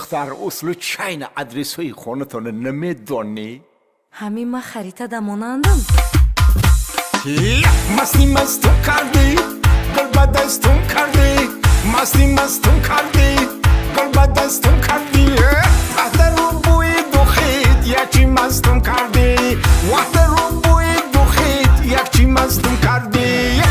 دختر اصلو چین ادرس های خونتون نمیدونی؟ همین ما خریطه دمونندم مستی مستون کردی گل بدستون کردی مستی مستون کردی گل بدستون کردی وقت رو بوی دوخید یکی مستون کردی وقت رو بوی دوخید یکی مستون کردی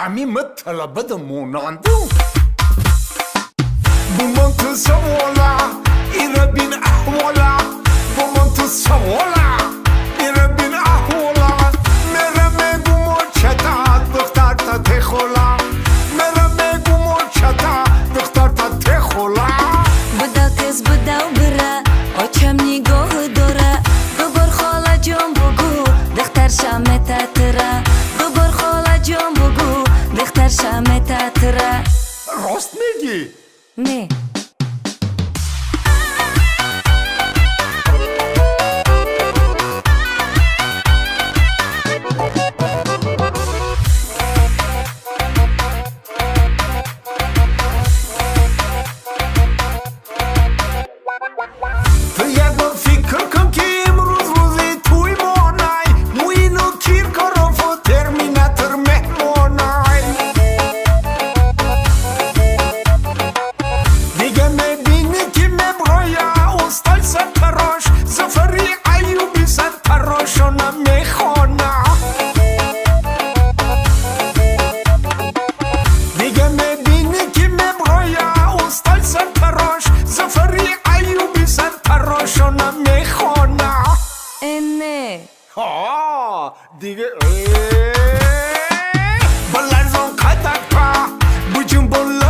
همین مطلب موناندو بومن تو سوالا ایره بین احوالا بومن تو سوالا ایره بین احوالا میره میگو مرچتا دختر تا تخولا میره میگو مرچتا دختر تا تخولا بدا کس بدا و بره آچم نگاه داره دوبار خاله جان بگو دختر شمه تره دوبار خاله جان بگو دختر شمه تره راست میگی؟ نه دیگه بلرزون قدک با بجون بلرزون